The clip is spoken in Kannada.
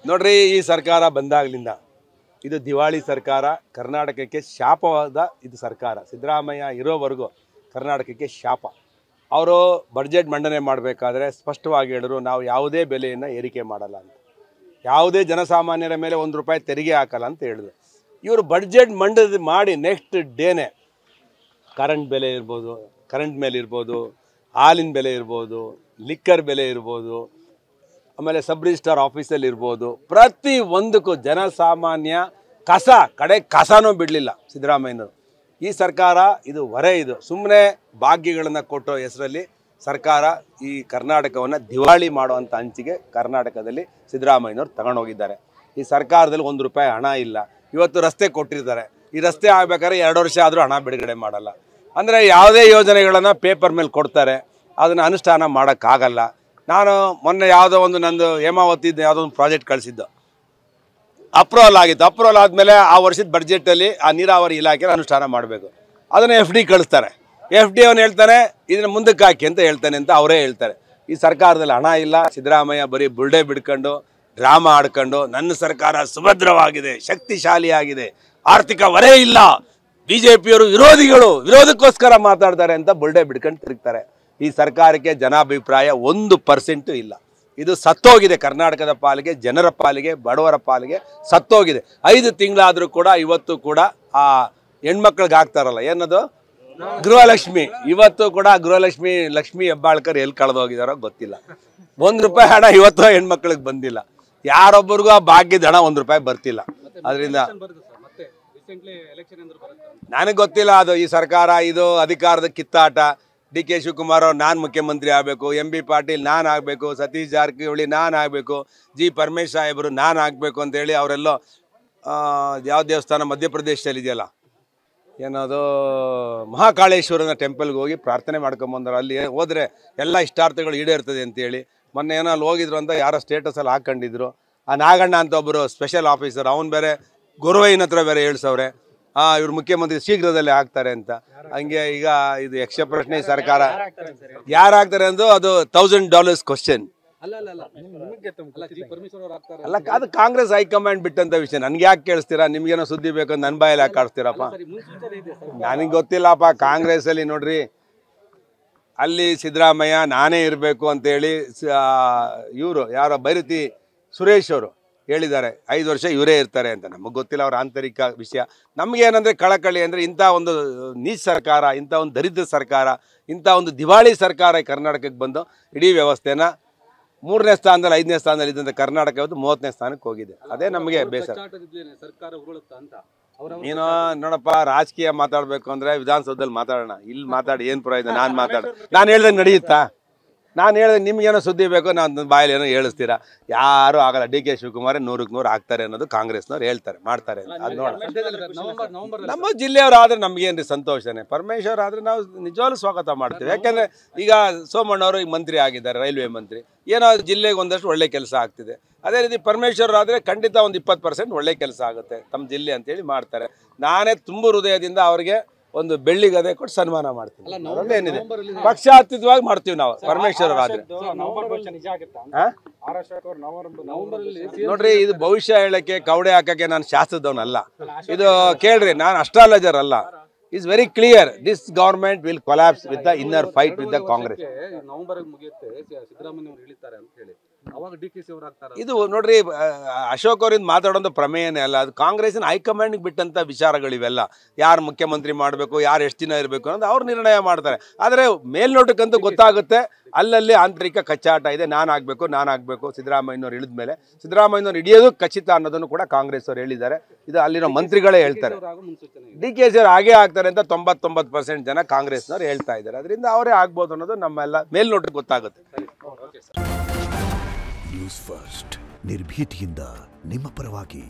ನೋಡ್ರಿ, ಈ ಸರ್ಕಾರ ಬಂದಾಗಲಿಂದ ಇದು ದಿವಾಳಿ ಸರ್ಕಾರ, ಕರ್ನಾಟಕಕ್ಕೆ ಶಾಪವಾದ ಇದು ಸರ್ಕಾರ. ಸಿದ್ದರಾಮಯ್ಯ ಇರೋವರೆಗೂ ಕರ್ನಾಟಕಕ್ಕೆ ಶಾಪ. ಅವರು ಬಡ್ಜೆಟ್ ಮಂಡನೆ ಮಾಡಬೇಕಾದ್ರೆ ಸ್ಪಷ್ಟವಾಗಿ ಹೇಳಿದ್ರು, ನಾವು ಯಾವುದೇ ಬೆಲೆಯನ್ನು ಏರಿಕೆ ಮಾಡಲ್ಲ ಅಂತ, ಯಾವುದೇ ಜನಸಾಮಾನ್ಯರ ಮೇಲೆ ₹1 ತೆರಿಗೆ ಹಾಕಲ್ಲ ಅಂತ ಹೇಳಿದ್ರು. ಇವರು ಬಡ್ಜೆಟ್ ಮಂಡನೆ ಮಾಡಿ ನೆಕ್ಸ್ಟ್ ಡೇನೆ ಕರೆಂಟ್ ಬೆಲೆ ಇರ್ಬೋದು, ಕರೆಂಟ್ ಮೇಲೆ ಇರ್ಬೋದು, ಹಾಲಿನ ಬೆಲೆ ಇರ್ಬೋದು, ಲಿಕ್ಕರ್ ಬೆಲೆ ಇರ್ಬೋದು, ಆಮೇಲೆ ಸಬ್ ರಿಜಿಸ್ಟ್ರಾರ್ ಆಫೀಸಲ್ಲಿ ಇರ್ಬೋದು, ಪ್ರತಿ ಒಂದಕ್ಕೂ ಜನಸಾಮಾನ್ಯ ಕಸನೂ ಬಿಡಲಿಲ್ಲ ಸಿದ್ದರಾಮಯ್ಯನವರು. ಈ ಸರ್ಕಾರ ಇದು ಹೊರೆ, ಇದು ಸುಮ್ಮನೆ ಭಾಗ್ಯಗಳನ್ನು ಕೊಟ್ಟೋ ಹೆಸರಲ್ಲಿ ಸರ್ಕಾರ ಈ ಕರ್ನಾಟಕವನ್ನು ದಿವಾಳಿ ಮಾಡುವಂಥ ಅಂಚಿಗೆ ಕರ್ನಾಟಕದಲ್ಲಿ ಸಿದ್ದರಾಮಯ್ಯನವರು ತಗೊಂಡೋಗಿದ್ದಾರೆ. ಈ ಸರ್ಕಾರದಲ್ಲಿ ₹1 ಹಣ ಇಲ್ಲ. ಇವತ್ತು ರಸ್ತೆ ಕೊಟ್ಟಿರ್ತಾರೆ, ಈ ರಸ್ತೆ ಆಗಬೇಕಾದ್ರೆ 2 ವರ್ಷ ಆದರೂ ಹಣ ಬಿಡುಗಡೆ ಮಾಡಲ್ಲ. ಅಂದರೆ ಯಾವುದೇ ಯೋಜನೆಗಳನ್ನು ಪೇಪರ್ ಮೇಲೆ ಕೊಡ್ತಾರೆ, ಅದನ್ನು ಅನುಷ್ಠಾನ ಮಾಡೋಕ್ಕಾಗಲ್ಲ. ನಾನು ಮೊನ್ನೆ ಯಾವುದೋ ಒಂದು ನಂದು ಹೇಮಾವತಿದ್ದು ಯಾವುದೋ ಒಂದು ಪ್ರಾಜೆಕ್ಟ್ ಕಳಿಸಿದ್ದು, ಅಪ್ರೂವಲ್ ಆಗಿತ್ತು. ಅಪ್ರೂವಲ್ ಆದಮೇಲೆ ಆ ವರ್ಷದ ಬಡ್ಜೆಟಲ್ಲಿ ಆ ನೀರಾವರಿ ಇಲಾಖೆ ಅನುಷ್ಠಾನ ಮಾಡಬೇಕು. ಅದನ್ನು FD ಕಳಿಸ್ತಾರೆ. FD ಅವನು ಹೇಳ್ತಾನೆ ಇದನ್ನು ಮುಂದಕ್ಕೆ ಹಾಕಿ ಅಂತ ಹೇಳ್ತಾನೆ ಅಂತ ಅವರೇ ಹೇಳ್ತಾರೆ. ಈ ಸರ್ಕಾರದಲ್ಲಿ ಹಣ ಇಲ್ಲ. ಸಿದ್ದರಾಮಯ್ಯ ಬರೀ ಬುಲ್ಡೆ ಬಿಡ್ಕೊಂಡು ಡ್ರಾಮಾ ಆಡ್ಕೊಂಡು ನನ್ನ ಸರ್ಕಾರ ಸುಭದ್ರವಾಗಿದೆ, ಶಕ್ತಿಶಾಲಿಯಾಗಿದೆ, ಆರ್ಥಿಕ ಹೊರೆ ಇಲ್ಲ, BJಪಿಯವರು ವಿರೋಧಕ್ಕೋಸ್ಕರ ಮಾತಾಡ್ತಾರೆ ಅಂತ ಬುಲ್ಡೆ ಬಿಡ್ಕೊಂಡು ತಿರುಗ್ತಾರೆ. ಈ ಸರ್ಕಾರಕ್ಕೆ ಜನಾಭಿಪ್ರಾಯ 1% ಇಲ್ಲ. ಇದು ಸತ್ತೋಗಿದೆ. ಕರ್ನಾಟಕದ ಪಾಲಿಗೆ, ಜನರ ಪಾಲಿಗೆ, ಬಡವರ ಪಾಲಿಗೆ ಸತ್ತೋಗಿದೆ. 5 ತಿಂಗಳಾದರೂ ಕೂಡ ಇವತ್ತು ಕೂಡ ಆ ಹೆಣ್ಮಕ್ಳಿಗೆ ಆಗ್ತಾರಲ್ಲ, ಏನದು ಗೃಹಲಕ್ಷ್ಮಿ, ಇವತ್ತು ಕೂಡ ಲಕ್ಷ್ಮಿ ಹೆಬ್ಬಾಳ್ಕರ್ ಎಲ್ಲಿ ಕಳೆದೋಗಿದಾರೋ ಗೊತ್ತಿಲ್ಲ. ₹1 ಹಣ ಇವತ್ತು ಹೆಣ್ಮಕ್ಳಿಗೆ ಬಂದಿಲ್ಲ. ಯಾರೊಬ್ಬರಿಗೂ ಆ ಭಾಗ್ಯದ ಹಣ ₹1 ಬರ್ತಿಲ್ಲ. ಅದರಿಂದ ನನಗೆ ಗೊತ್ತಿಲ್ಲ ಅದು ಈ ಸರ್ಕಾರ, ಇದು ಅಧಿಕಾರದ ಕಿತ್ತಾಟ. DK ಶಿವಕುಮಾರ್ ಅವ್ರು ನಾನು ಮುಖ್ಯಮಂತ್ರಿ ಆಗಬೇಕು, MB ಪಾಟೀಲ್ ನಾನು ಆಗಬೇಕು, ಸತೀಶ್ ಜಾರಕಿಹೊಳಿ ನಾನು ಆಗಬೇಕು, G ಪರಮೇಶ್ ಸಾಹೇಬರು ನಾನು ಆಗಬೇಕು ಅಂತೇಳಿ ಅವರೆಲ್ಲೋ ಯಾವ ದೇವಸ್ಥಾನ ಮಧ್ಯಪ್ರದೇಶದಲ್ಲಿ ಇದೆಯಲ್ಲ, ಏನದು ಮಹಾಕಾಳೇಶ್ವರನ ಟೆಂಪಲ್ಗೆ ಹೋಗಿ ಪ್ರಾರ್ಥನೆ ಮಾಡ್ಕೊಂಬಂದರು. ಅಲ್ಲಿ ಹೋದರೆ ಎಲ್ಲ ಇಷ್ಟಾರ್ಥಗಳು ಈಡೇರ್ತದೆ ಅಂತೇಳಿ ಮೊನ್ನೆ ಏನೋ ಅಲ್ಲಿ ಹೋಗಿದ್ರು ಅಂತ ಯಾರೋ ಸ್ಟೇಟಸಲ್ಲಿ ಹಾಕ್ಕೊಂಡಿದ್ರು. ಆ ನಾಗಣ್ಣ ಅಂತ ಒಬ್ಬರು ಸ್ಪೆಷಲ್ ಆಫೀಸರ್, ಅವನು ಬೇರೆ ಗುರುವಯ್ಯನ ಹತ್ರ ಬೇರೆ ಹೇಳ್ಸವ್ರೆ ಇವ್ರು ಮುಖ್ಯಮಂತ್ರಿ ಶೀಘ್ರದಲ್ಲೇ ಆಗ್ತಾರೆ ಅಂತ. ಹಂಗೆ ಈಗ ಇದು ಯಕ್ಷ ಪ್ರಶ್ನೆ ಸರ್ಕಾರ ಯಾರಾಗ್ತಾರೆ ಅಂದು ಅದು $1000 ಕ್ವಶನ್ ಅಲ್ಲ. ಅದು ಕಾಂಗ್ರೆಸ್ ಹೈಕಮಾಂಡ್ ಬಿಟ್ಟಂತ ವಿಷಯ. ನನ್ಗೆ ಯಾಕೆ ಕೇಳಿಸ್ತೀರಾ? ನಿಮ್ಗೇನೋ ಸುದ್ದಿ ಬೇಕು ನನ್ನ ಬಾಯಲ್ಲಿ ಯಾಕೆ ಆಡ್ತೀರಪ್ಪ? ನನಗೆ ಗೊತ್ತಿಲ್ಲಪ್ಪ. ಕಾಂಗ್ರೆಸ್ ಅಲ್ಲಿ ನೋಡ್ರಿ, ಅಲ್ಲಿ ಸಿದ್ದರಾಮಯ್ಯ ನಾನೇ ಇರಬೇಕು ಅಂತೇಳಿ ಇವರು ಯಾರೋ ಬೈರತಿ ಸುರೇಶ್ ಅವರು ಹೇಳಿದ್ದಾರೆ, 5 ವರ್ಷ ಇವರೇ ಇರ್ತಾರೆ ಅಂತ. ನಮಗೆ ಗೊತ್ತಿಲ್ಲ ಅವ್ರ ಆಂತರಿಕ ವಿಷಯ. ನಮಗೇನಂದರೆ ಕಳಕಳಿ ಅಂದರೆ ಇಂಥ ಒಂದು ನೀಚ ಸರ್ಕಾರ, ಇಂಥ ಒಂದು ದರಿದ್ರ ಸರ್ಕಾರ, ಇಂಥ ಒಂದು ದಿವಾಳಿ ಸರ್ಕಾರ ಕರ್ನಾಟಕಕ್ಕೆ ಬಂದು ಇಡೀ ವ್ಯವಸ್ಥೆನ 3ನೇ ಸ್ಥಾನದಲ್ಲಿ 5ನೇ ಸ್ಥಾನದಲ್ಲಿ ಇದ್ದಂಥ ಕರ್ನಾಟಕ ಇವತ್ತು 30ನೇ ಸ್ಥಾನಕ್ಕೆ ಹೋಗಿದೆ. ಅದೇ ನಮಗೆ ಬೇಸರ. ನೀನು ನೋಡಪ್ಪ, ರಾಜಕೀಯ ಮಾತಾಡಬೇಕು ಅಂದರೆ ವಿಧಾನಸೌಧದಲ್ಲಿ ಮಾತಾಡೋಣ, ಇಲ್ಲಿ ಮಾತಾಡಿ ಏನು ಪ್ರಯೋಜನ? ನಾನು ಹೇಳ್ದಂಗೆ ನಡೆಯುತ್ತಾ? ನಾನು ಹೇಳಿದ್ರೆ ನಿಮ್ಗೇನೋ ಸುದ್ದಿ ಬೇಕು, ನಾನು ಬಾಯಲ್ಲಿ ಏನೋ ಹೇಳಿಸ್ತೀರಾ? ಯಾರು ಆಗಲ್ಲ. DK ಶಿವಕುಮಾರ್ 100ಕ್ಕೆ 100 ಆಗ್ತಾರೆ ಅನ್ನೋದು ಕಾಂಗ್ರೆಸ್ನವ್ರು ಹೇಳ್ತಾರೆ, ಮಾಡ್ತಾರೆ. ಅದು ನೋಡೋಣ. ನಮ್ಮ ಜಿಲ್ಲೆಯವರು ಆದರೆ ನಮಗೇನ್ರಿ ಸಂತೋಷನೇ. ಪರಮೇಶ್ವರ್ ಆದರೆ ನಾವು ನಿಜವಾಗ್ಲೂ ಸ್ವಾಗತ ಮಾಡ್ತೀವಿ. ಯಾಕೆಂದರೆ ಈಗ ಸೋಮಣ್ಣವರು ಈಗ ಮಂತ್ರಿ ಆಗಿದ್ದಾರೆ, ರೈಲ್ವೆ ಮಂತ್ರಿ. ಏನೋ ಜಿಲ್ಲೆಗೆ ಒಂದಷ್ಟು ಒಳ್ಳೆ ಕೆಲಸ ಆಗ್ತಿದೆ. ಅದೇ ರೀತಿ ಪರಮೇಶ್ವರ್ ಆದರೆ ಖಂಡಿತ ಒಂದು 20% ಒಳ್ಳೆ ಕೆಲಸ ಆಗುತ್ತೆ ತಮ್ಮ ಜಿಲ್ಲೆ ಅಂತೇಳಿ ಮಾಡ್ತಾರೆ. ನಾನೇ ತುಂಬ ಹೃದಯದಿಂದ ಅವರಿಗೆ ಒಂದು ಬೆಳ್ಳಿ ಗದೆ ಕೊಟ್ಟು ಸನ್ಮಾನ ಮಾಡ್ತೀವಿ. ಏನಿದೆ ಪಕ್ಷಾತೀತವಾಗಿ ಮಾಡ್ತೀವಿ ನಾವು. ಪರಮೇಶ್ವರ್ ಆದ್ರೆ ನೋಡ್ರಿ, ಇದು ಭವಿಷ್ಯ ಹೇಳಕ್ಕೆ ಕವಡೆ ಹಾಕಕ್ಕೆ ನಾನು ಶಾಸ್ತ್ರದವನಲ್ಲ. ಇದು ಕೇಳ್ರಿ, ನಾನು ಅಸ್ಟ್ರಾಲಜರ್ ಅಲ್ಲ. Is very clear, this government will collapse with the inner fight with the Congress. ಇದು ನೋಡ್ರಿ, ಅಶೋಕ್ ಅವರಿಂದ ಮಾತಾಡೋದು ಪ್ರಮೇಯನೇ ಅಲ್ಲ. ಅದು ಕಾಂಗ್ರೆಸ್ಸಿನ ಹೈಕಮಾಂಡ್ಗೆ ಬಿಟ್ಟಂತ ವಿಚಾರಗಳಿವೆಲ್ಲ. ಯಾರು ಮುಖ್ಯಮಂತ್ರಿ ಮಾಡಬೇಕು, ಯಾರು ಎಷ್ಟು ದಿನ ಇರಬೇಕು ಅನ್ನೋದು ಅವ್ರು ನಿರ್ಣಯ ಮಾಡ್ತಾರೆ. ಆದರೆ ಮೇಲ್ನೋಟಕ್ಕಂತೂ ಗೊತ್ತಾಗುತ್ತೆ ಅಲ್ಲಲ್ಲಿ ಆಂತರಿಕ ಕಚ್ಚಾಟ ಇದೆ. ನಾನು ಆಗಬೇಕು ಸಿದ್ದರಾಮಯ್ಯನವ್ರು ಇಳಿದ ಮೇಲೆ. ಸಿದ್ದರಾಮಯ್ಯನವ್ರು ಹಿಡಿಯೋದು ಖಚಿತ ಅನ್ನೋದನ್ನು ಕೂಡ ಕಾಂಗ್ರೆಸ್ ಅವರು ಹೇಳಿದ್ದಾರೆ. ಇದು ಅಲ್ಲಿನ ಮಂತ್ರಿಗಳೇ ಹೇಳ್ತಾರೆ. DKಶಿ ಅವರು ಹಾಗೇ ಆಗ್ತಾರೆ ಅಂತ 99% ಜನ ಕಾಂಗ್ರೆಸ್ನವ್ರು ಹೇಳ್ತಾ ಇದ್ದಾರೆ. ಅದರಿಂದ ಅವರೇ ಆಗ್ಬೋದು ಅನ್ನೋದು ನಮ್ಮೆಲ್ಲ ಮೇಲ್ನೋಟಕ್ಕೆ ಗೊತ್ತಾಗುತ್ತೆ. ನ್ಯೂಸ್ ಫಸ್ಟ್, ನಿರ್ಭೀತಿಯಿಂದ ನಿಮ್ಮ ಪರವಾಗಿ.